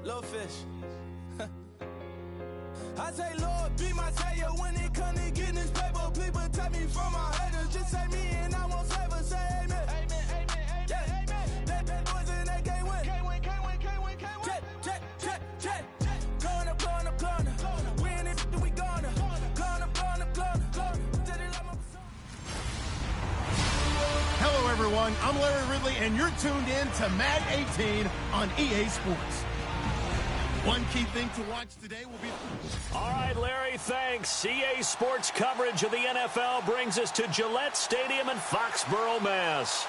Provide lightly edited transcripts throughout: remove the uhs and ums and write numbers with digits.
Little fish. I say, Lord, be my savior when it comes to getting this paper. Please protect me from my haters. Just say me and I won't favor. Say amen. Amen, amen, amen, yeah. Amen. That boys and they can't win. Can't win, can't win, can't win, can't win. Check. Going up. Win it, we gonna. Going up. Hello, everyone. I'm Larry Ridley, and you're tuned in to Mad 18 on EA Sports. One key thing to watch today will be... All right, Larry, thanks. EA Sports coverage of the NFL brings us to Gillette Stadium in Foxborough, Mass.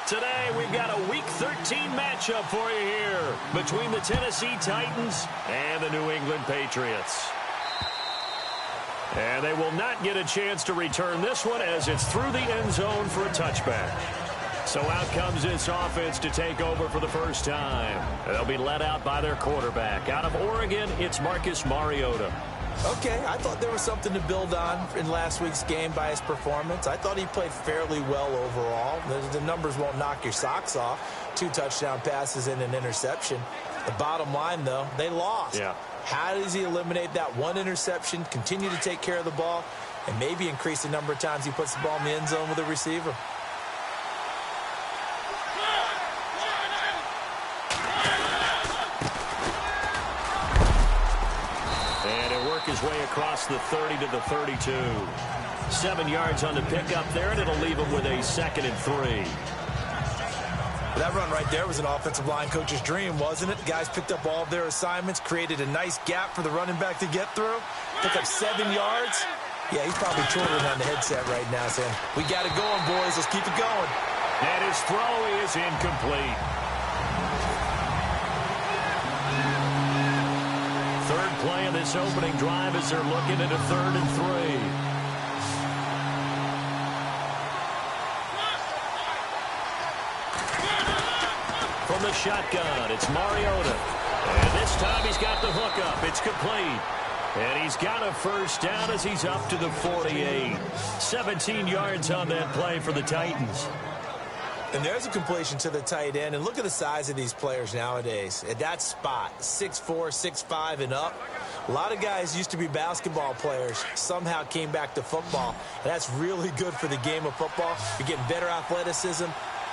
Today, we've got a Week 13 matchup for you here between the Tennessee Titans and the New England Patriots. And they will not get a chance to return this one as it's through the end zone for a touchback. So out comes this offense to take over for the first time. They'll be led out by their quarterback. Out of Oregon, it's Marcus Mariota. Okay, I thought there was something to build on in last week's game by his performance. I thought he played fairly well overall. The numbers won't knock your socks off. 2 touchdown passes and an interception. The bottom line, though, they lost. Yeah. How does he eliminate that one interception, continue to take care of the ball, and maybe increase the number of times he puts the ball in the end zone with a receiver? And he'll work his way across the 30 to the 32. 7 yards on the pickup there, and it'll leave him with a 2nd and 3. That run right there was an offensive line coach's dream, wasn't it? The guys picked up all of their assignments, created a nice gap for the running back to get through. Took up 7 yards. Yeah, he's probably twittering on the headset right now saying, we got it going, boys. Let's keep it going. And his throw is incomplete. Third play of this opening drive as they're looking at a 3rd and 3. From the shotgun, it's Mariota. And this time he's got the hook up. It's complete. And he's got a first down as he's up to the 48. 17 yards on that play for the Titans. And there's a completion to the tight end. And look at the size of these players nowadays. At that spot, 6'4", 6'5", and up. A lot of guys used to be basketball players, somehow came back to football. And that's really good for the game of football. You're getting better athleticism,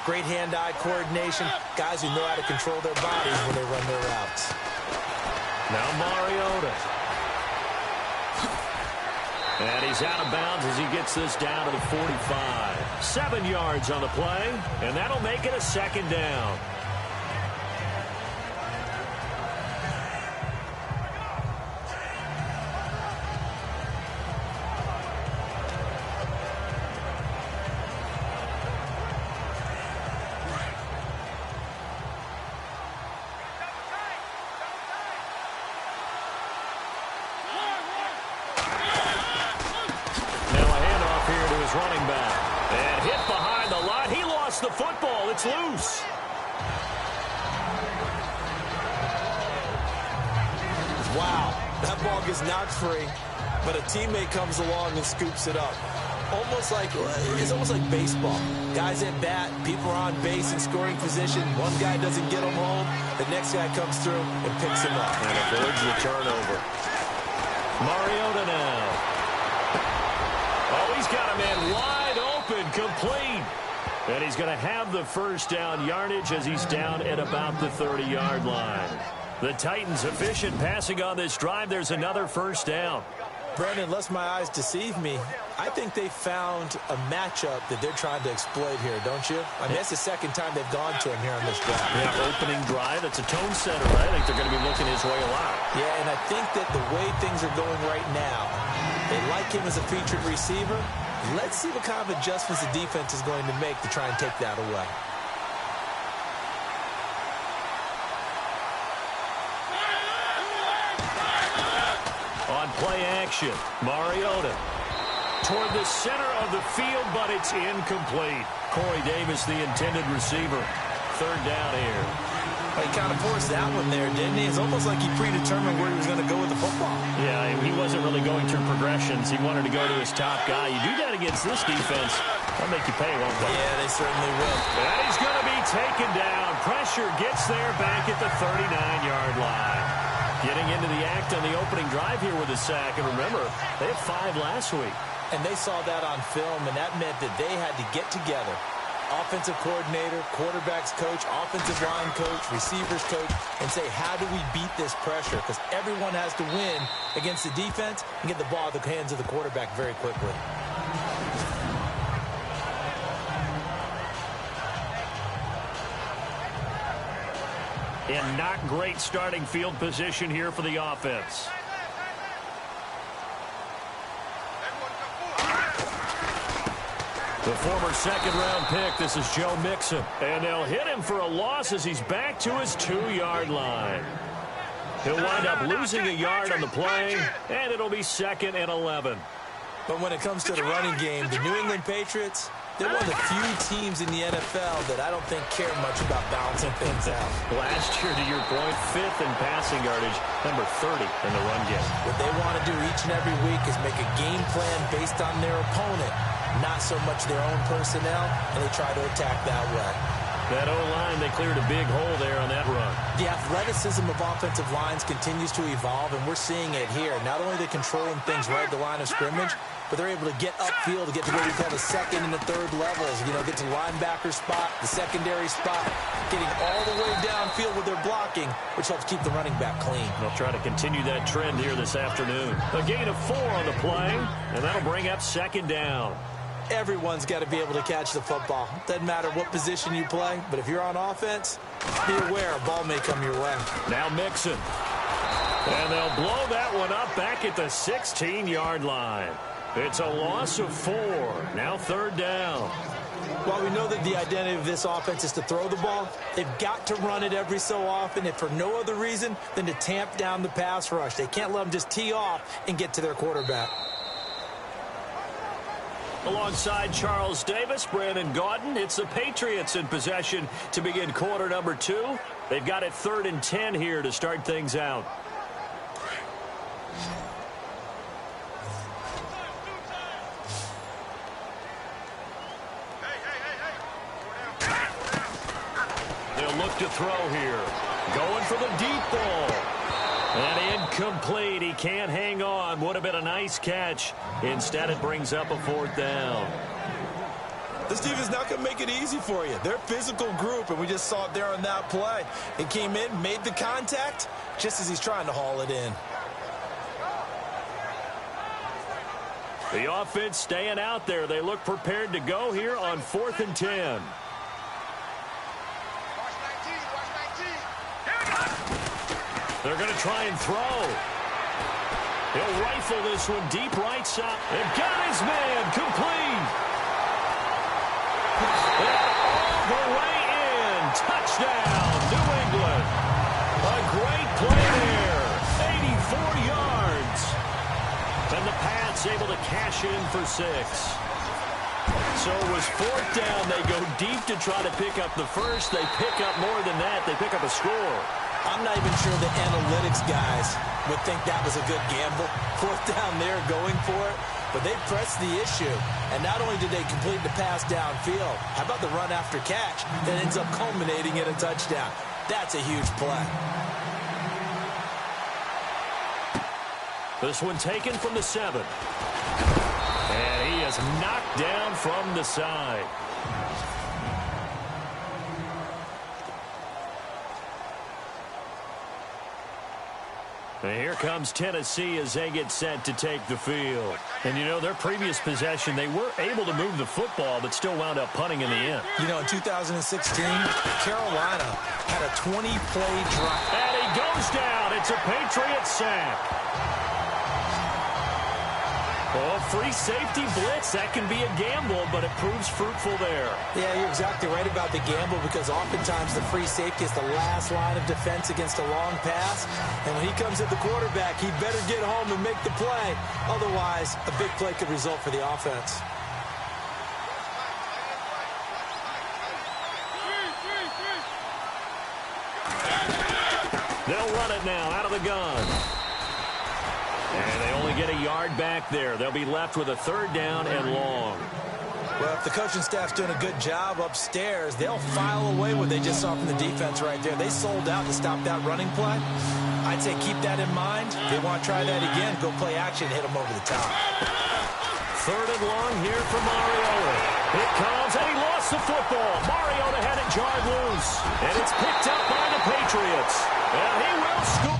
great hand-eye coordination, guys who know how to control their bodies when they run their routes. Now Mariota. And he's out of bounds as he gets this down to the 45. 7 yards on the play, and that'll make it a 2nd down. Running back. And hit behind the line. He lost the football. It's loose. Wow. That ball gets knocked free, but a teammate comes along and scoops it up. It's almost like baseball. Guys at bat, people are on base in scoring position. One guy doesn't get him home. The next guy comes through and picks him up. And avoids the turnover. Mariota now. Oh, he's got a man wide open, complete. And he's going to have the first down yardage as he's down at about the 30-yard line. The Titans efficient passing on this drive. There's another first down. Brandon, lest my eyes deceive me, I think they found a matchup that they're trying to exploit here, don't you? I mean, that's the second time they've gone to him here on this drive. Yeah, opening drive. It's a tone setter, right? I think they're going to be looking his way a lot. Yeah, and I think that the way things are going right now, they like him as a featured receiver. Let's see what kind of adjustments the defense is going to make to try and take that away. On play action, Mariota toward the center of the field, but it's incomplete. Corey Davis, the intended receiver. 3rd down here. He kind of forced that one there, didn't he? It's almost like he predetermined where he was going to go with the football. Yeah, he wasn't really going through progressions. He wanted to go to his top guy. You do that against this defense, They'll make you pay, won't they? Yeah, they certainly will. And he's going to be taken down. Pressure gets there back at the 39-yard line. Getting into the act on the opening drive here with a sack. And remember, they had 5 last week. And they saw that on film, and that meant that they had to get together. Offensive coordinator, quarterbacks coach, offensive line coach, receivers coach, and say, how do we beat this pressure? Because everyone has to win against the defense and get the ball in the hands of the quarterback very quickly. And not great starting field position here for the offense. The former second-round pick, this is Joe Mixon. And they'll hit him for a loss as he's back to his 2-yard line. He'll wind up losing a yard on the play, and it'll be 2nd and 11. But when it comes to the running game, the New England Patriots, they're one of the few teams in the NFL that I don't think care much about balancing things out. Last year, to your point, 5th in passing yardage, number 30 in the run game. What they want to do each and every week is make a game plan based on their opponent, not so much their own personnel, and they try to attack that way. That O-line, they cleared a big hole there on that run. The athleticism of offensive lines continues to evolve, and we're seeing it here. Not only are they controlling things right at the line of scrimmage, but they're able to get upfield to get to what we call the second and the third levels. You know, get to the linebacker spot, the secondary spot, getting all the way downfield with their blocking, which helps keep the running back clean. They'll try to continue that trend here this afternoon. A gain of 4 on the play, and that'll bring up 2nd down. Everyone's got to be able to catch the football. Doesn't matter what position you play, but if you're on offense, be aware a ball may come your way. Now Mixon. And they'll blow that one up back at the 16-yard line. It's a loss of 4. Now 3rd down. While we know that the identity of this offense is to throw the ball, they've got to run it every so often, if for no other reason than to tamp down the pass rush. They can't let them just tee off and get to their quarterback. Alongside Charles Davis, Brandon Gaudin, it's the Patriots in possession to begin quarter number 2. They've got it 3rd and 10 here to start things out. They'll look to throw here. Going for the deep ball. And incomplete. He can't hang on. Would have been a nice catch. Instead, it brings up a 4th down. This defense not going to make it easy for you. They're a physical group, and we just saw it there on that play. It came in, made the contact, just as he's trying to haul it in. The offense staying out there. They look prepared to go here on 4th and 10. They're going to try and throw. He'll rifle this one deep right side. They've got his man complete. And all the way in. Touchdown, New England. A great play there. 84 yards. And the Pats able to cash in for 6. So it was 4th down. They go deep to try to pick up the first. They pick up more than that. They pick up a score. I'm not even sure the analytics guys would think that was a good gamble. 4th down there going for it. But they pressed the issue. And not only did they complete the pass downfield, how about the run after catch that ends up culminating in a touchdown? That's a huge play. This one taken from the 7. And he is knocked down from the side. And here comes Tennessee as they get set to take the field. And, you know, their previous possession, they were able to move the football, but still wound up punting in the end. You know, in 2016, Carolina had a 20-play drive. And he goes down. It's a Patriot sack. Oh, free safety blitz. That can be a gamble, but it proves fruitful there. Yeah, you're exactly right about the gamble, because oftentimes the free safety is the last line of defense against a long pass. And when he comes at the quarterback, he better get home and make the play. Otherwise, a big play could result for the offense. They'll run it now out of the gun. And they only get a yard back there. They'll be left with a 3rd down and long. Well, if the coaching staff's doing a good job upstairs, they'll file away what they just saw from the defense right there. They sold out to stop that running play. I'd say keep that in mind. If they want to try that again, go play action and hit them over the top. 3rd and long here for Mariota. It comes, and he lost the football. Mariota had it jarred loose, and it's picked up by the Patriots. And he will score.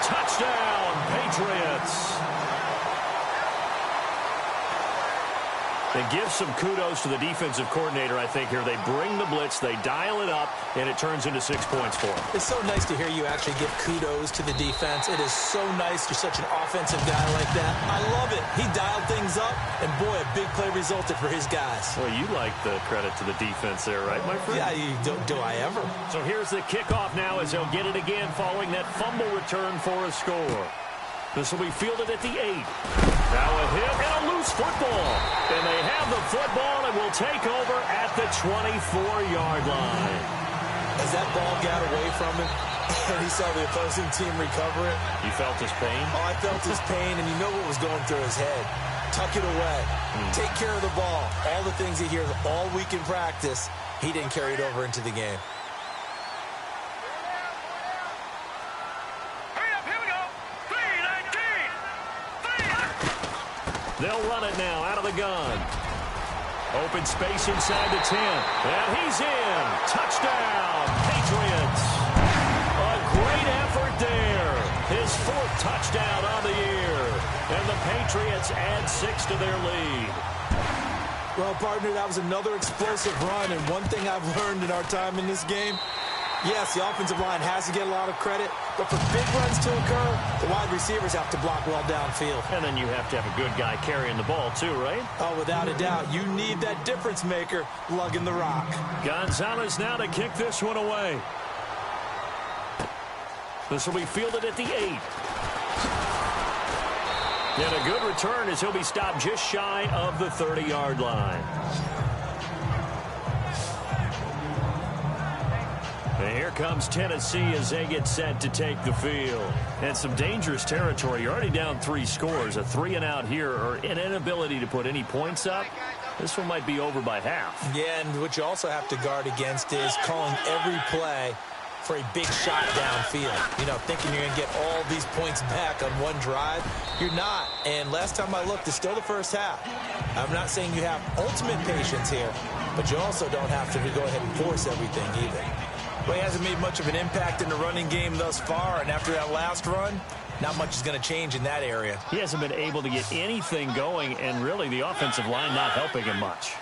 Touchdown, Patriots. They give some kudos to the defensive coordinator, I think, here. They bring the blitz, they dial it up, and it turns into 6 points for them. It's so nice to hear you actually give kudos to the defense. It is so nice you're such an offensive guy like that. I love it. He dialed things up, and boy, a big play resulted for his guys. Well, you like the credit to the defense there, right, my friend? Yeah, do I ever? So here's the kickoff now as they'll get it again following that fumble return for a score. This will be fielded at the 8. Now a hit and a loose football. And they have the football and will take over at the 24-yard line. As that ball got away from him and he saw the opposing team recover it. You felt his pain? Oh, I felt his pain, and you know what was going through his head. Tuck it away. Take care of the ball. All the things he hears all week in practice, he didn't carry it over into the game. They'll run it now out of the gun. Open space inside the 10. And he's in. Touchdown, Patriots. A great effort there. His 4th touchdown on the year. And the Patriots add 6 to their lead. Well, partner, that was another explosive run. And one thing I've learned in our time in this game, yes, the offensive line has to get a lot of credit, but for big runs to occur, the wide receivers have to block well downfield. And then you have to have a good guy carrying the ball too, right? Oh, without a doubt. You need that difference maker lugging the rock. Gonzalez now to kick this one away. This will be fielded at the 8. And a good return as he'll be stopped just shy of the 30-yard line. And here comes Tennessee as they get set to take the field. And some dangerous territory. You're already down 3 scores. A 3-and-out here, or an inability to put any points up. This one might be over by half. Yeah, and what you also have to guard against is calling every play for a big shot downfield. You know, thinking you're going to get all these points back on one drive. You're not. And last time I looked, it's still the first half. I'm not saying you have ultimate patience here, but you also don't have to go ahead and force everything either. Well, he hasn't made much of an impact in the running game thus far, and after that last run, not much is going to change in that area. He hasn't been able to get anything going, and really the offensive line not helping him much.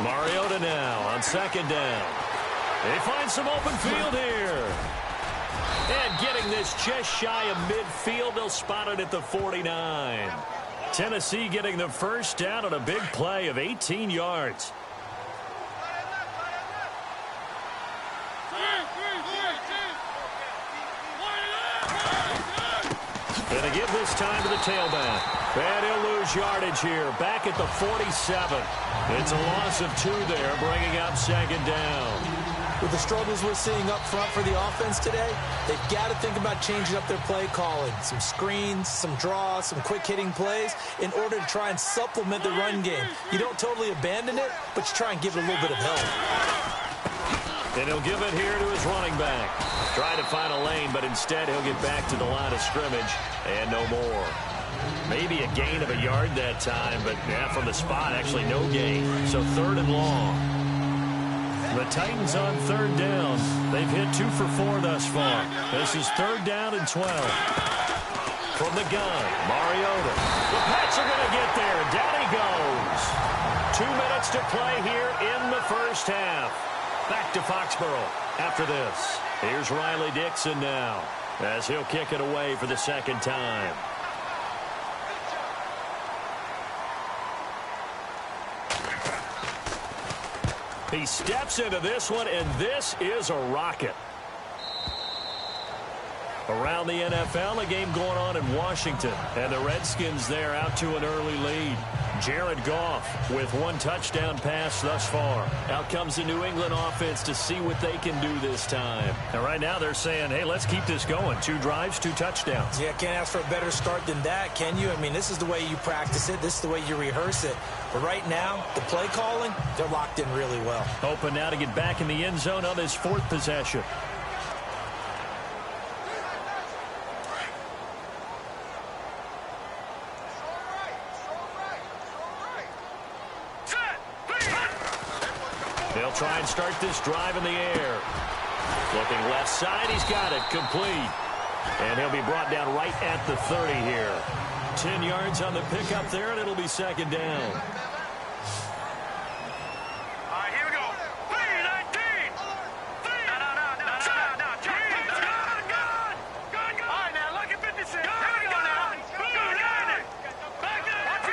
Mariota now on 2nd down. They find some open field here. And getting this just shy of midfield, they'll spot it at the 49. Tennessee getting the first down on a big play of 18 yards. And they give this time to the tailback. And he'll lose yardage here. Back at the 47. It's a loss of 2 there, bringing up 2nd down. With the struggles we're seeing up front for the offense today, they've got to think about changing up their play calling. Some screens, some draws, some quick-hitting plays in order to try and supplement the run game. You don't totally abandon it, but you try and give it a little bit of help. And he'll give it here to his running back. Try to find a lane, but instead he'll get back to the line of scrimmage and no more. Maybe a gain of a yard that time, but yeah, from the spot, actually no gain. So 3rd and long. The Titans on 3rd down. They've hit 2 for 4 thus far. This is 3rd down and 12. From the gun, Mariota. The Pats are going to get there. Down he goes. 2 minutes to play here in the first half. Back to Foxborough after this. Here's Riley Dixon now as he'll kick it away for the 2nd time. He steps into this one, and this is a rocket. Around the NFL, a game going on in Washington, and the Redskins there out to an early lead. Jared Goff with 1 touchdown pass thus far. Out comes the New England offense to see what they can do this time. And right now they're saying, hey, let's keep this going. 2 drives, 2 touchdowns. Yeah, can't ask for a better start than that, can you? I mean, this is the way you practice it. This is the way you rehearse it. But right now, the play calling, they're locked in really well. Open now to get back in the end zone on his 4th possession. They'll try and start this drive in the air. Looking left side, he's got it, complete. And he'll be brought down right at the 30 here. 10 yards on the pickup there, and it'll be 2nd down. All right, here we go. 3-19. Gun. All right, now, look at 56. Here we go now. Back up.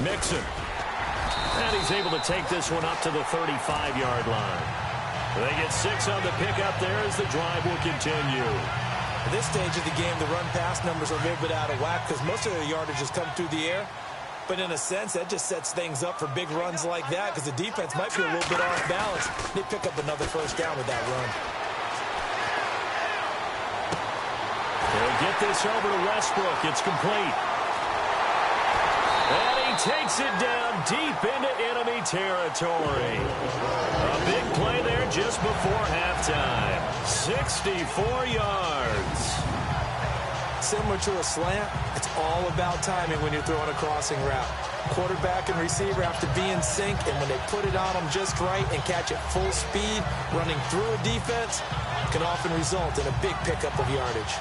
Mixon. And he's able to take this one up to the 35-yard line. They get 6 on the pickup there as the drive will continue. At this stage of the game, the run-pass numbers are a little bit out of whack because most of the yardage has come through the air. But in a sense, that just sets things up for big runs like that because the defense might be a little bit off balance. They pick up another 1st down with that run. They'll get this over to Westbrook. It's complete. And he takes it down deep into enemy territory. A big play there just before halftime. 64 yards. Similar to a slant, it's all about timing when you're throwing a crossing route. Quarterback and receiver have to be in sync, and when they put it on them just right and catch it full speed, running through a defense, can often result in a big pickup of yardage.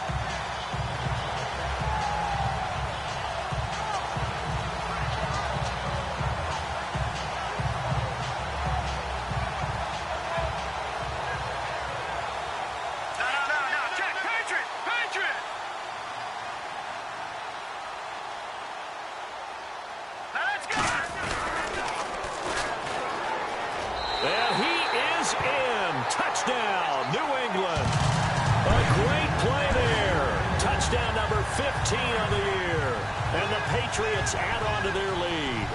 And he is in. Touchdown, New England. A great play there. Touchdown number 15 on the year. And the Patriots add on to their lead.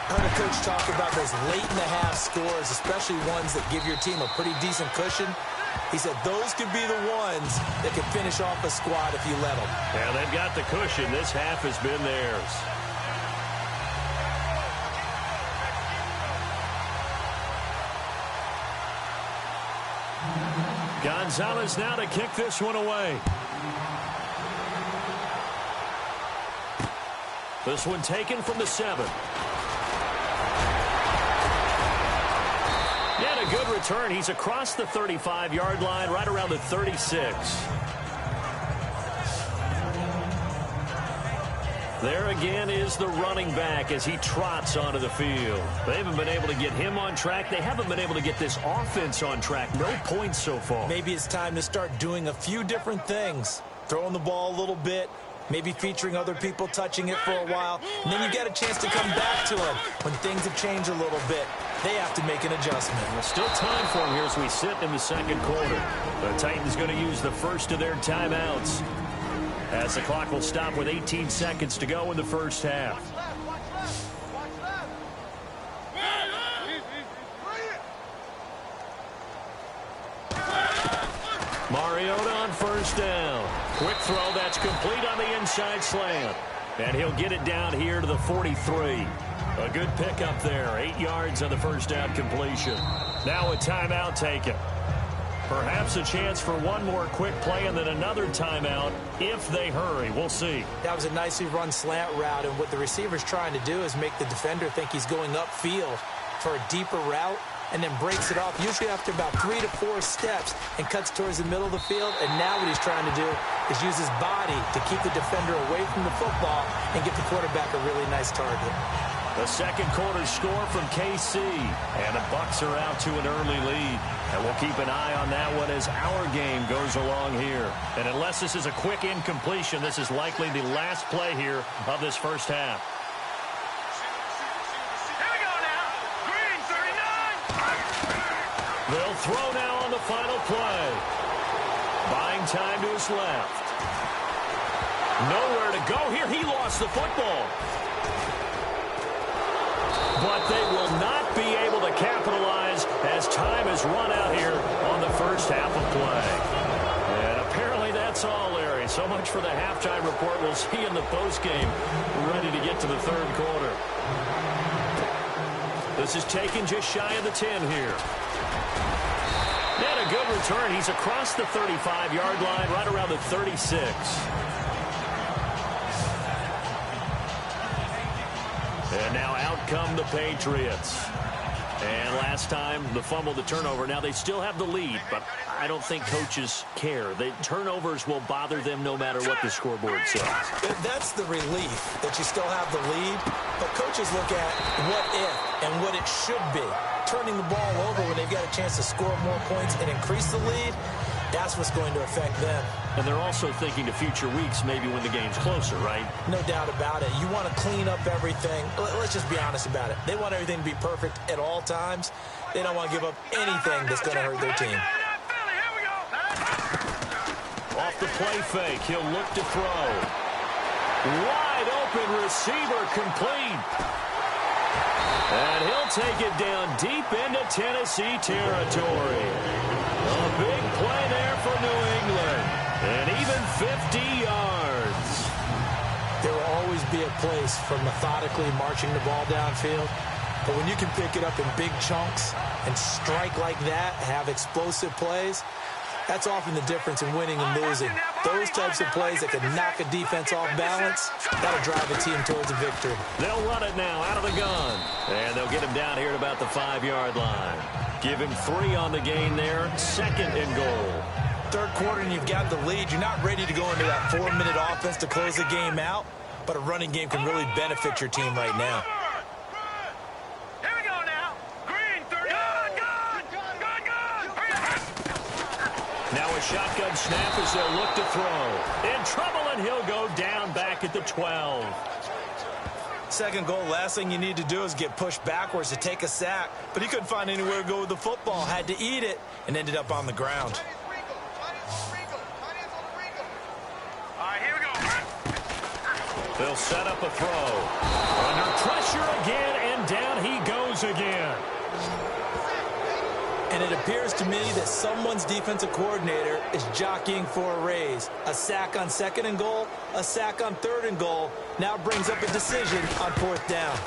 I heard a coach talk about those late-in-the-half scores, especially ones that give your team a pretty decent cushion. He said those could be the ones that could finish off a squad if you let them. Yeah, they've got the cushion. This half has been theirs. Gonzalez now to kick this one away. This one taken from the 7. And a good return. He's across the 35-yard line, right around the 36. There again is the running back as he trots onto the field. They haven't been able to get him on track. They haven't been able to get this offense on track. No points so far. Maybe it's time to start doing a few different things. Throwing the ball a little bit, maybe featuring other people touching it for a while, and then you get a chance to come back to it when things have changed a little bit. They have to make an adjustment. Well, still time for him here as we sit in the second quarter. The Titans going to use the first of their timeouts, as the clock will stop with 18 seconds to go in the first half. Mariota on first down. Quick throw that's complete on the inside slant. And he'll get it down here to the 43. A good pickup there. 8 yards on the first down completion. Now a timeout taken. Perhaps a chance for one more quick play and then another timeout if they hurry. We'll see. That was a nicely run slant route, and what the receiver's trying to do is make the defender think he's going upfield for a deeper route and then breaks it off, usually after about 3 to 4 steps, and cuts towards the middle of the field. And now what he's trying to do is use his body to keep the defender away from the football and get the quarterback a really nice target. The second quarter score from KC, and the Bucs are out to an early lead. And we'll keep an eye on that one as our game goes along here. And unless this is a quick incompletion, this is likely the last play here of this first half. Here we go now. Green 39. They'll throw now on the final play. Buying time to his left. Nowhere to go here. He lost the football. But they will not be able to capitalize as time has run out here on the first half of play. And apparently that's all, Larry. So much for the halftime report. We'll see you in the postgame, ready to get to the third quarter. This is taken just shy of the 10 here. And a good return. He's across the 35-yard line, right around the 36. And now out come the Patriots. And last time, the fumble, the turnover. Now they still have the lead, but I don't think coaches care. The turnovers will bother them no matter what the scoreboard says. That's the relief that you still have the lead, but coaches look at what if and what it should be. Turning the ball over when they've got a chance to score more points and increase the lead, that's what's going to affect them. And they're also thinking to future weeks, maybe when the game's closer, right? No doubt about it. You want to clean up everything. Let's just be honest about it. They want everything to be perfect at all times. They don't want to give up anything that's going to hurt their team. Off the play fake, he'll look to throw. Wide open receiver complete. And he'll take it down deep into Tennessee territory. A big play there for New England. And even 50 yards. There will always be a place for methodically marching the ball downfield. But when you can pick it up in big chunks and strike like that, have explosive plays, That's often the difference in winning and losing. Those types of plays that can knock a defense off balance, that'll drive a team towards a victory. They'll run it now out of the gun. And they'll get him down here at about the 5-yard line. Give him 3 on the gain there. 2nd and goal. Third quarter and you've got the lead. You're not ready to go into that 4-minute offense to close the game out, but a running game can really benefit your team right now. Here we go now. Green, 30. Good. Now a shotgun snap as they'll look to throw. In trouble, and he'll go down back at the 12. Second goal, last thing you need to do is get pushed backwards to take a sack, but he couldn't find anywhere to go with the football, had to eat it, and ended up on the ground. All right, here we go. They'll set up a throw. Under pressure again, and down he goes again. And it appears to me that someone's defensive coordinator is jockeying for a raise. A sack on 2nd and goal, a sack on 3rd and goal. Now brings up a decision on 4th down.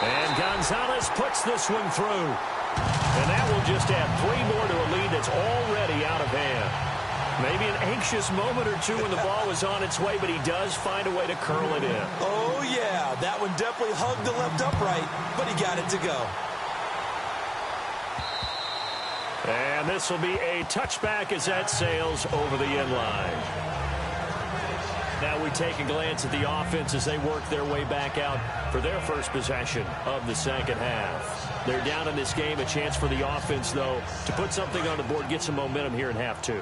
And Gonzalez puts this one through. And that will just add 3 more to a lead that's already out of hand. Maybe an anxious moment or two when the ball was on its way, but he does find a way to curl it in. Oh, yeah, that one definitely hugged the left upright, but he got it to go. And this will be a touchback as that sails over the end line. Now we take a glance at the offense as they work their way back out for their first possession of the second half. They're down in this game. A chance for the offense, though, to put something on the board, get some momentum here in half 2.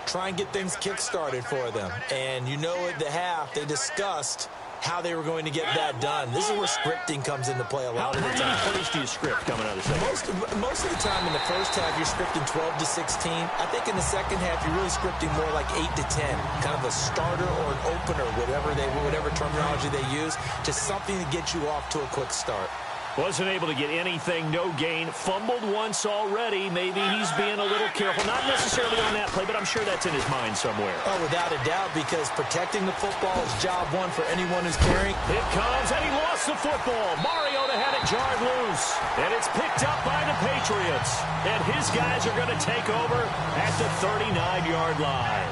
Try and get things kick-started for them. And you know at the half, they discussed how they were going to get that done. This is where scripting comes into play a lot of the time. How many plays do you script coming out of the second? Most of the time in the first half, you're scripting 12 to 16. I think in the second half, you're really scripting more like 8 to 10. Kind of a starter or an opener, whatever terminology they use. Just something to get you off to a quick start. Wasn't able to get anything, no gain. Fumbled once already. Maybe he's being a little careful. Not necessarily on that play, but I'm sure that's in his mind somewhere. Oh, without a doubt, because protecting the football is job one for anyone who's carrying. It comes, and he lost the football. Mariota had it jarred loose, and it's picked up by the Patriots. And his guys are going to take over at the 39-yard line.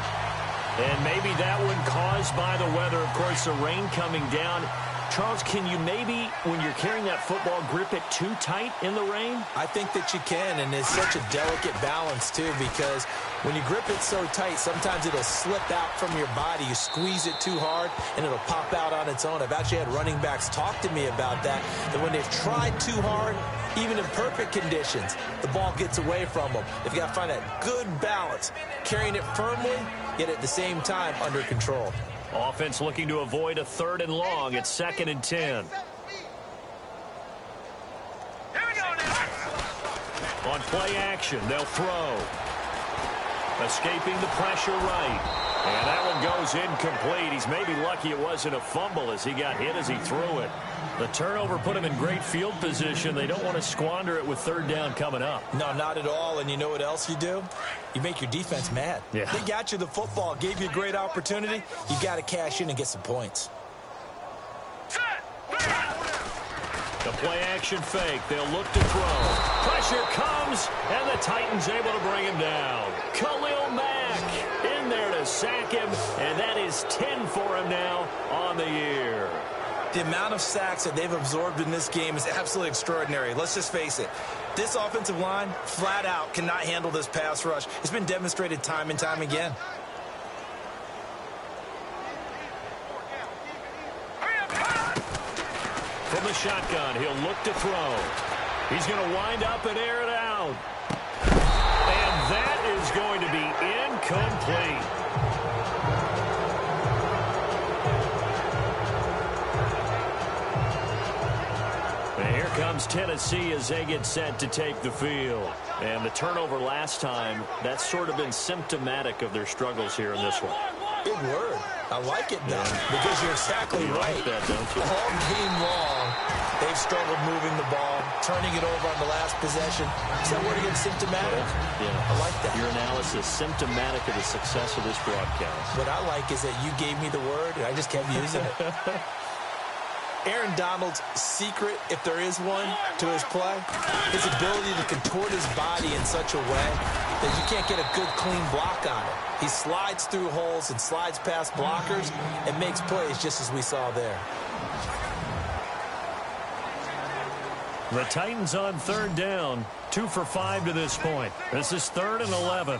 And maybe that one caused by the weather. Of course, the rain coming down. Charles, can you maybe, when you're carrying that football, grip it too tight in the rain? I think that you can, and it's such a delicate balance, too, because when you grip it so tight, sometimes it'll slip out from your body. You squeeze it too hard, and it'll pop out on its own. I've actually had running backs talk to me about that when they've tried too hard, even in perfect conditions, the ball gets away from them. They've got to find that good balance, carrying it firmly, yet at the same time under control. Offense looking to avoid a 3rd and long. It's 2nd and 10. Here we go now. On play action, they'll throw. Escaping the pressure right. And that one goes incomplete. He's maybe lucky it wasn't a fumble as he got hit as he threw it. The turnover put him in great field position. They don't want to squander it with 3rd down coming up. No, not at all. And you know what else you do? You make your defense mad. Yeah. They got you the football, gave you a great opportunity. You got to cash in and get some points. The play action fake. They'll look to throw. Pressure comes, and the Titans able to bring him down. Khalil Mack in there to sack him, and that is 10 for him now on the year. The amount of sacks that they've absorbed in this game is absolutely extraordinary. Let's just face it. This offensive line, flat out, cannot handle this pass rush. It's been demonstrated time and time again. From the shotgun, he'll look to throw. He's going to wind up and air it out. And that is going to be incomplete. And here comes Tennessee as they get set to take the field. And the turnover last time, that's sort of been symptomatic of their struggles here in this one. Big word. I like it, though, because you're exactly right. Like that, don't you? All game long, they've struggled moving the ball, turning it over on the last possession. Is that word again, symptomatic? Yeah. I like that. Your analysis, symptomatic of the success of this broadcast. What I like is that you gave me the word, and I just kept using it. Aaron Donald's secret, if there is one, to his play, his ability to contort his body in such a way that you can't get a good, clean block on it. He slides through holes and slides past blockers and makes plays just as we saw there. The Titans on third down, 2 for 5 to this point. This is 3rd and 11.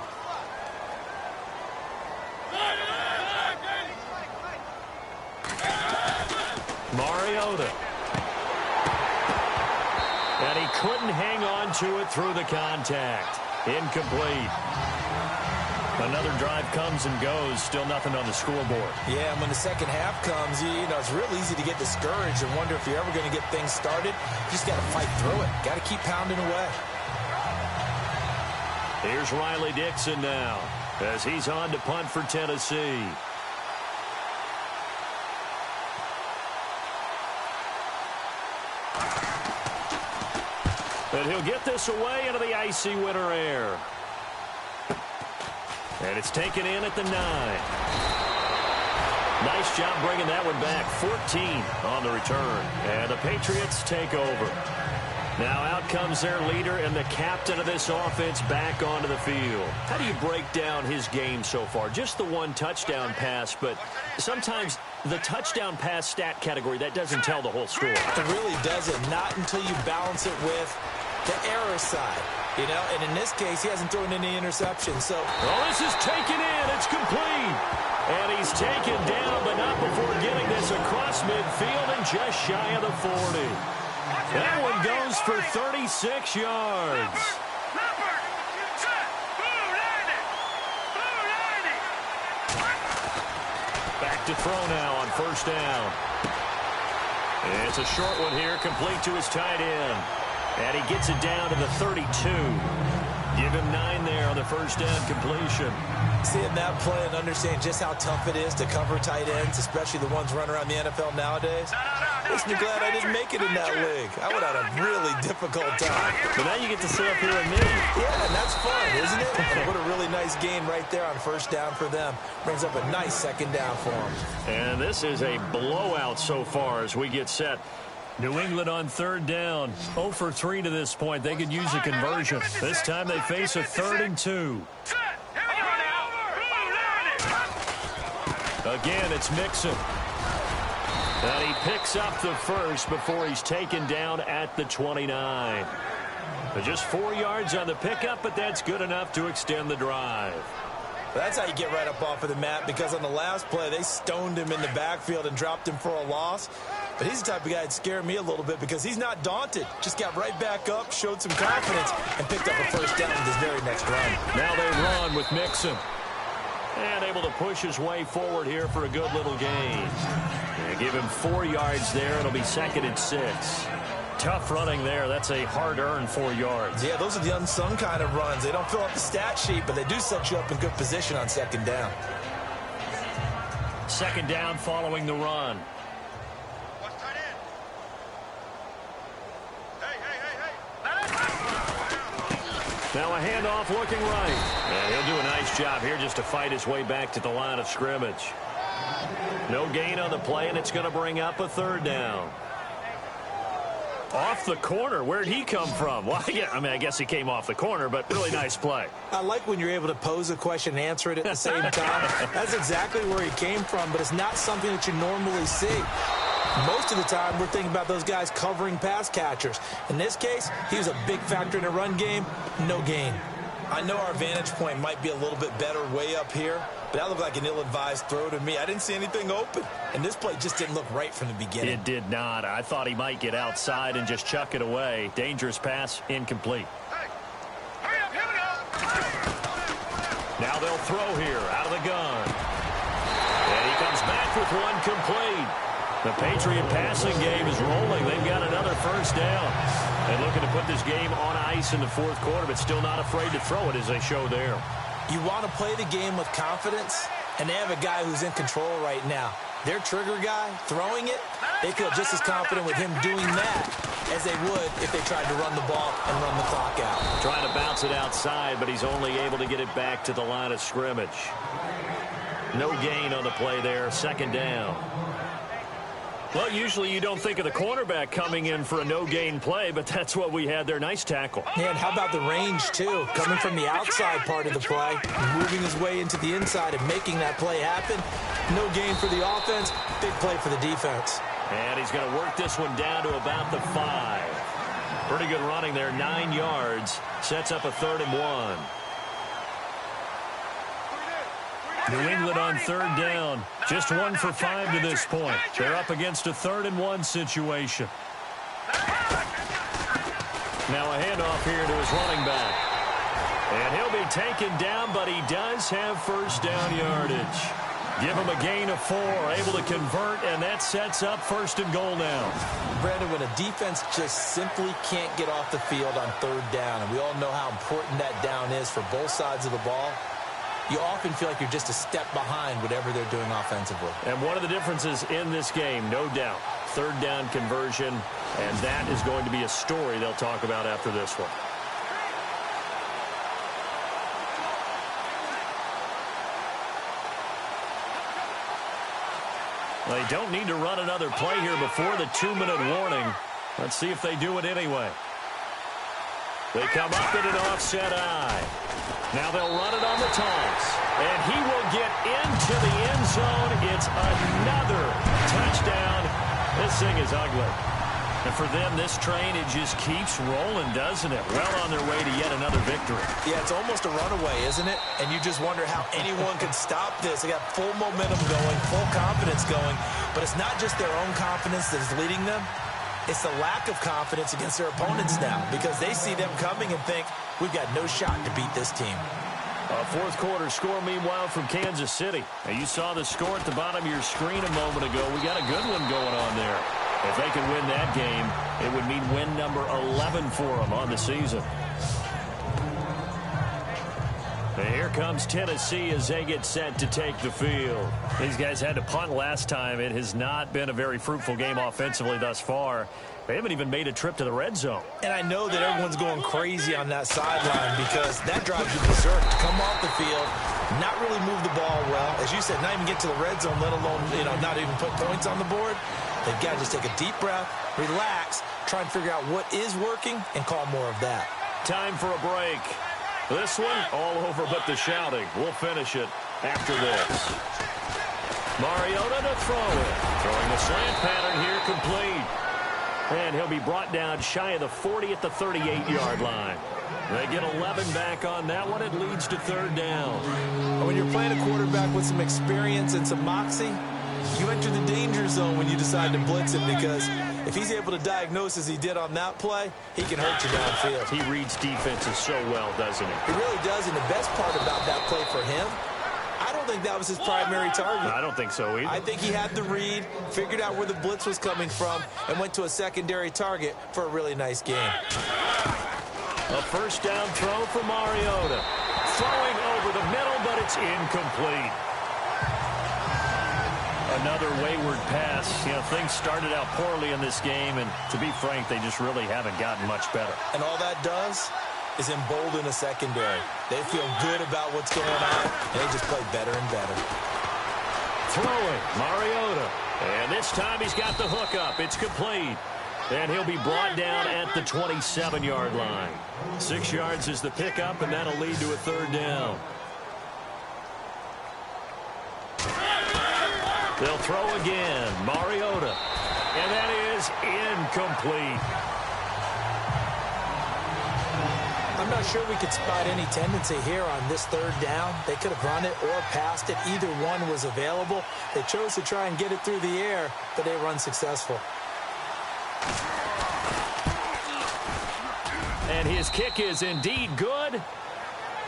Mariota. And he couldn't hang on to it through the contact. Incomplete. Another drive comes and goes. Still nothing on the scoreboard. Yeah, and when the second half comes, you know, it's real easy to get discouraged and wonder if you're ever going to get things started. You just got to fight through it. Got to keep pounding away. Here's Riley Dixon now as he's on to punt for Tennessee. And he'll get this away into the icy winter air. And it's taken in at the 9. Nice job bringing that one back. 14 on the return. And the Patriots take over. Now out comes their leader and the captain of this offense back onto the field. How do you break down his game so far? Just the one touchdown pass, but sometimes the touchdown pass stat category, that doesn't tell the whole story. It really doesn't. Not until you balance it with the error side. You know, and in this case, he hasn't thrown any interceptions. So, this is taken in. It's complete. And he's taken down, but not before getting this across midfield and just shy of the 40. That one goes for 36 yards. Back to throw now on first down. It's a short one here, complete to his tight end. And he gets it down to the 32. Give him 9 there on the first down completion. Seeing that play and understand just how tough it is to cover tight ends, especially the ones running around the NFL nowadays, makes me glad I didn't make it in that league. I would have had a really difficult time. But now you get to sit up here and me. Yeah, and that's fun, isn't it? And what a really nice gain right there on first down for them. Brings up a nice second down for them. And this is a blowout so far as we get set. New England on third down. 0 for 3 to this point. They could use a conversion. This time they face a 3rd and 2. Again, it's Mixon. And he picks up the first before he's taken down at the 29. Just 4 yards on the pickup, but that's good enough to extend the drive. That's how you get right up off of the mat, because on the last play, they stoned him in the backfield and dropped him for a loss. But he's the type of guy that scared me a little bit because he's not daunted. Just got right back up, showed some confidence, and picked up a first down with his very next run. Now they run with Mixon. And able to push his way forward here for a good little gain. And give him 4 yards there. It'll be 2nd and 6. Tough running there. That's a hard-earned 4 yards. Yeah, those are the unsung kind of runs. They don't fill up the stat sheet, but they do set you up in good position on second down. Second down following the run. Now a handoff looking right. And he'll do a nice job here just to fight his way back to the line of scrimmage. No gain on the play, and it's going to bring up a 3rd down. Off the corner. Where'd he come from? Well, I guess he came off the corner, but really nice play. I like when you're able to pose a question and answer it at the same time. That's exactly where he came from, but it's not something that you normally see. Most of the time, we're thinking about those guys covering pass catchers. In this case, he was a big factor in the run game. No gain. I know our vantage point might be a little bit better way up here, but that looked like an ill-advised throw to me. I didn't see anything open, and this play just didn't look right from the beginning. It did not. I thought he might get outside and just chuck it away. Dangerous pass, incomplete. Hey, hurry up, here we go. Now they'll throw here out of the gun. And he comes back with one complete. The Patriot passing game is rolling. They've got another first down. And looking to put this game on ice in the 4th quarter, but still not afraid to throw it as they show there. You want to play the game with confidence, and they have a guy who's in control right now. Their trigger guy, throwing it, they feel just as confident with him doing that as they would if they tried to run the ball and run the clock out. Trying to bounce it outside, but he's only able to get it back to the line of scrimmage. No gain on the play there, 2nd down. Well, usually you don't think of the cornerback coming in for a no-gain play, but that's what we had there. Nice tackle. Yeah, and how about the range, too? Coming from the outside part of the play, moving his way into the inside and making that play happen. No gain for the offense, big play for the defense. And he's going to work this one down to about the 5. Pretty good running there, 9 yards. Sets up a 3rd and 1. New England on 3rd down. Just 1 for 5 to this point. They're up against a 3rd and 1 situation. Now a handoff here to his running back. And he'll be taken down, but he does have first down yardage. Give him a gain of 4, able to convert, and that sets up 1st and goal now. Brandon, when a defense just simply can't get off the field on 3rd down, and we all know how important that down is for both sides of the ball, you often feel like you're just a step behind whatever they're doing offensively. And one of the differences in this game, no doubt, 3rd down conversion, and that is going to be a story they'll talk about after this one. They don't need to run another play here before the 2-minute warning. Let's see if they do it anyway. They come up in an offset eye. Now they'll run it on the toss. And he will get into the end zone. It's another touchdown. This thing is ugly. And for them, this train, it just keeps rolling, doesn't it? Well on their way to yet another victory. Yeah, it's almost a runaway, isn't it? And you just wonder how anyone could stop this. They got full momentum going, full confidence going. But it's not just their own confidence that is leading them. It's the lack of confidence against their opponents now, because they see them coming and think, we've got no shot to beat this team. A 4th quarter score, meanwhile, from Kansas City. Now, you saw the score at the bottom of your screen a moment ago. We got a good one going on there. If they can win that game, it would mean win number 11 for them on the season. And here comes Tennessee as they get set to take the field. These guys had to punt last time. It has not been a very fruitful game offensively thus far. They haven't even made a trip to the red zone. And I know that everyone's going crazy on that sideline because that drives you berserk. To come off the field, not really move the ball well. As you said, not even get to the red zone, let alone, not even put points on the board. They've got to just take a deep breath, relax, try and figure out what is working, and call more of that. Time for a break. This one, all over but the shouting. We'll finish it after this. Mariota to throw it. Throwing the slant pattern here complete. And he'll be brought down shy of the 40 at the 38-yard line. They get 11 back on that one. It leads to 3rd down. When you're playing a quarterback with some experience and some moxie, you enter the danger zone when you decide to blitz him, because if he's able to diagnose as he did on that play, he can hurt you downfield. He reads defenses so well, doesn't he? He really does, and the best part about that play for him, I don't think that was his primary target. I don't think so either. I think he had the read, figured out where the blitz was coming from, and went to a secondary target for a really nice game. A 1st down throw for Mariota. Throwing over the middle, but it's incomplete. Another wayward pass. Things started out poorly in this game, and to be frank, they just really haven't gotten much better. And all that does is embolden a secondary. They feel good about what's going on, and they just play better and better. Throwing, Mariota. And this time he's got the hook up. It's complete. And he'll be brought down at the 27-yard line. 6 yards is the pickup, and that'll lead to a 3rd down. They'll throw again. Mariota. And that is incomplete. I'm not sure we could spot any tendency here on this 3rd down. They could have run it or passed it. Either one was available. They chose to try and get it through the air, but they were unsuccessful. And his kick is indeed good.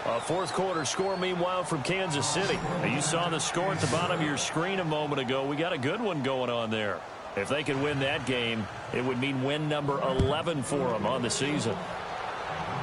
A 4th quarter score, meanwhile, from Kansas City. Now, you saw the score at the bottom of your screen a moment ago. We got a good one going on there. If they can win that game, it would mean win number 11 for them on the season.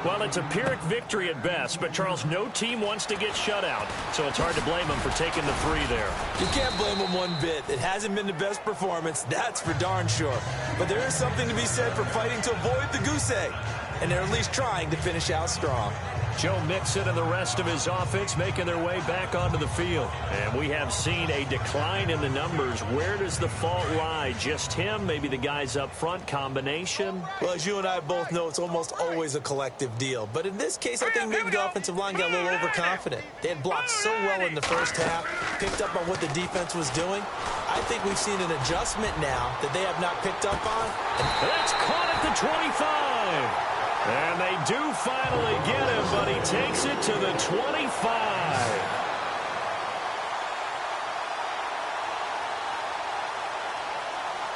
Well, it's a Pyrrhic victory at best, but, Charles, no team wants to get shut out, so it's hard to blame them for taking the 3 there. You can't blame them one bit. It hasn't been the best performance, that's for darn sure. But there is something to be said for fighting to avoid the goose egg, and they're at least trying to finish out strong. Joe Mixon and the rest of his offense making their way back onto the field. And we have seen a decline in the numbers. Where does the fault lie? Just him? Maybe the guys up front? Combination? Well, as you and I both know, it's almost always a collective deal. But in this case, I think maybe the offensive line got a little overconfident. They had blocked so well in the first half, picked up on what the defense was doing. I think we've seen an adjustment now that they have not picked up on. That's caught at the 25. And they do finally get him, but he takes it to the 25.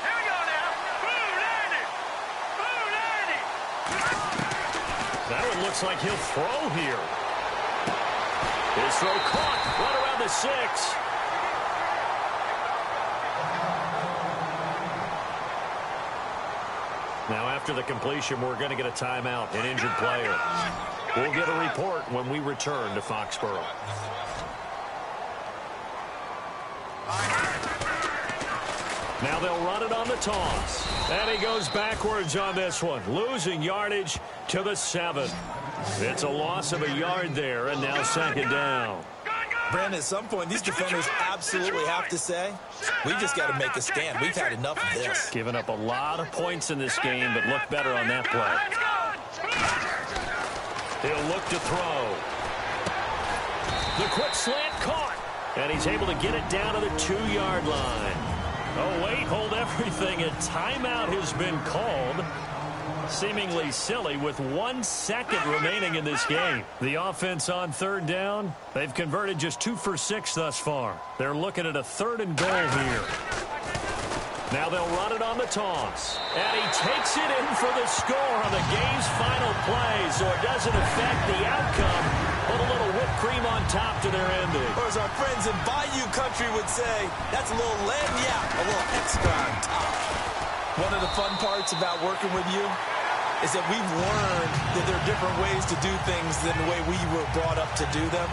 Here we go now. That one looks like he'll throw here. His throw caught right around the 6. Now, after the completion, we're going to get a timeout, an injured player. We'll get a report when we return to Foxborough. Now they'll run it on the toss. And he goes backwards on this one, losing yardage to the 7. It's a loss of a yard there, and now second down. Brandon, at some point, these defenders absolutely have to say, we just got to make a stand. We've had enough of this. Giving up a lot of points in this game, but look better on that play. He'll look to throw. The quick slant caught, and he's able to get it down to the 2-yard line. Oh, wait, hold everything. A timeout has been called. Seemingly silly with 1 second remaining in this game. The offense on third down, they've converted just 2 for 6 thus far. They're looking at a 3rd and goal here. Now they'll run it on the toss. And he takes it in for the score on the game's final play, so it doesn't affect the outcome. Put a little whipped cream on top to their ending. Or as our friends in Bayou Country would say, that's a little lagniappe, a little extra on top. One of the fun parts about working with you is that we've learned that there are different ways to do things than the way we were brought up to do them.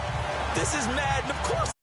This is Madden. Of course